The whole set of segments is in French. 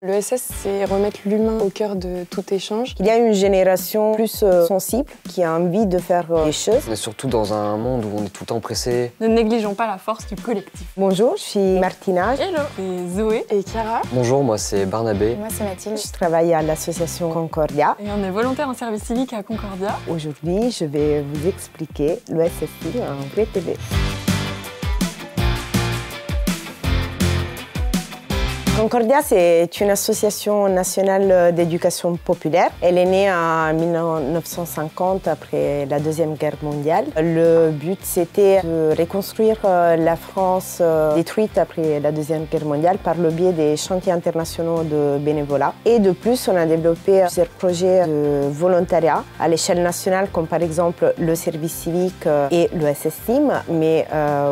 L'ESS, c'est remettre l'humain au cœur de tout échange. Il y a une génération plus sensible qui a envie de faire des choses. On est surtout dans un monde où on est tout le temps pressé. Ne négligeons pas la force du collectif. Bonjour, je suis Martina. Hello, c'est Zoé Et Chiara. Bonjour, moi c'est Barnabé. Moi, c'est Mathilde. Je travaille à l'association Concordia. et on est volontaire en service civique à Concordia. Aujourd'hui, je vais vous expliquer l'ESSI en vrai TV. Concordia, c'est une association nationale d'éducation populaire. Elle est née en 1950, après la Deuxième Guerre mondiale. Le but, c'était de reconstruire la France détruite après la Deuxième Guerre mondiale par le biais des chantiers internationaux de bénévolat. Et de plus, on a développé plusieurs projets de volontariat à l'échelle nationale, comme par exemple le service civique et l'ESSIM, mais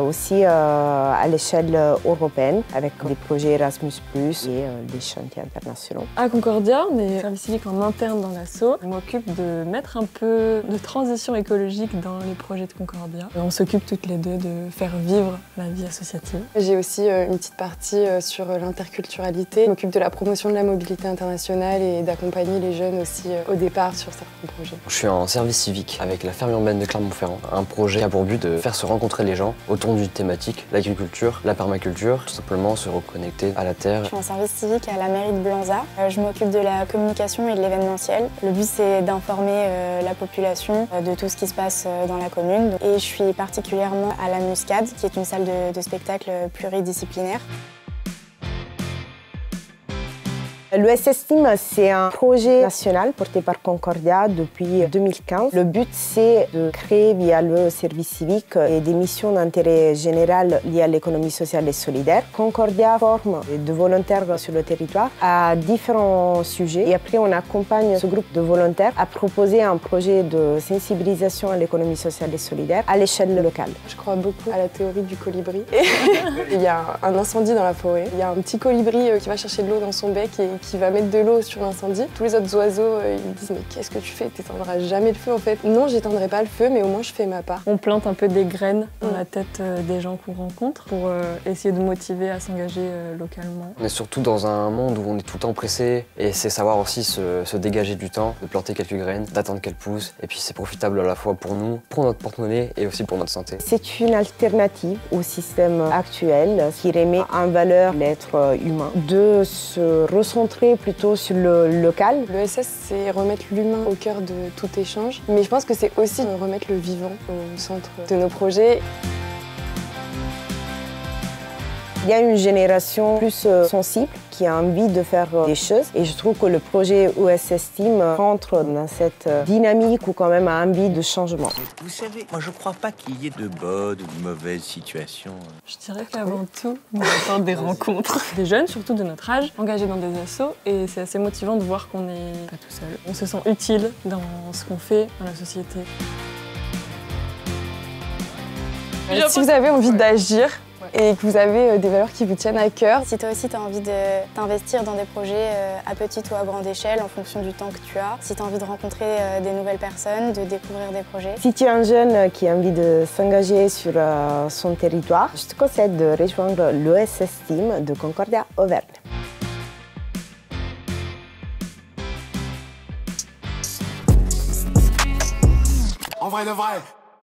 aussi à l'échelle européenne, avec des projets Erasmus+, et des chantiers internationaux. À Concordia, on est service civique en interne dans l'asso. Je m'occupe de mettre un peu de transition écologique dans les projets de Concordia. On s'occupe toutes les deux de faire vivre la vie associative. J'ai aussi une petite partie sur l'interculturalité. Je m'occupe de la promotion de la mobilité internationale et d'accompagner les jeunes aussi au départ sur certains projets. Je suis en service civique avec la ferme urbaine de Clermont-Ferrand. Un projet qui a pour but de faire se rencontrer les gens autour d'une thématique, l'agriculture, la permaculture, tout simplement se reconnecter à la terre. Je suis en service civique à la mairie de Blanza. Je m'occupe de la communication et de l'événementiel. Le but, c'est d'informer la population de tout ce qui se passe dans la commune. Et je suis particulièrement à la Muscade, qui est une salle de spectacle pluridisciplinaire. L'ESSIM, c'est un projet national porté par Concordia depuis 2015. Le but, c'est de créer via le service civique des missions d'intérêt général liées à l'économie sociale et solidaire. Concordia forme de volontaires sur le territoire à différents sujets et après on accompagne ce groupe de volontaires à proposer un projet de sensibilisation à l'économie sociale et solidaire à l'échelle locale. Je crois beaucoup à la théorie du colibri. Il y a un incendie dans la forêt. Il y a un petit colibri qui va chercher de l'eau dans son bec et qui va mettre de l'eau sur l'incendie. Tous les autres oiseaux, ils disent « Mais qu'est-ce que tu fais? T'éteindras jamais le feu en fait. » Non, j'éteindrai pas le feu, mais au moins je fais ma part. On plante un peu des graines dans la tête des gens qu'on rencontre pour essayer de motiver à s'engager localement. On est surtout dans un monde où on est tout le temps pressé et c'est savoir aussi se dégager du temps, de planter quelques graines, d'attendre qu'elles poussent. Et puis c'est profitable à la fois pour nous, pour notre porte-monnaie et aussi pour notre santé. C'est une alternative au système actuel qui remet en valeur l'être humain, de se recentrer plutôt sur le local. L'ESS, c'est remettre l'humain au cœur de tout échange, mais je pense que c'est aussi remettre le vivant au centre de nos projets. Il y a une génération plus sensible qui a envie de faire des choses et je trouve que le projet ESSIM rentre dans cette dynamique où quand même a envie de changement. Vous savez, moi je crois pas qu'il y ait de bonnes ou de mauvaises situations. Je dirais qu'avant tout, on attend des rencontres. Des jeunes, surtout de notre âge, engagés dans des assos et c'est assez motivant de voir qu'on n'est pas tout seul. On se sent utile dans ce qu'on fait dans la société. Si vous avez envie d'agir, et que vous avez des valeurs qui vous tiennent à cœur. Si toi aussi tu as envie de t'investir dans des projets à petite ou à grande échelle en fonction du temps que tu as, si tu as envie de rencontrer des nouvelles personnes, de découvrir des projets. Si tu es un jeune qui a envie de s'engager sur son territoire, je te conseille de rejoindre l'ESSIM de Concordia Auvergne. En vrai de vrai.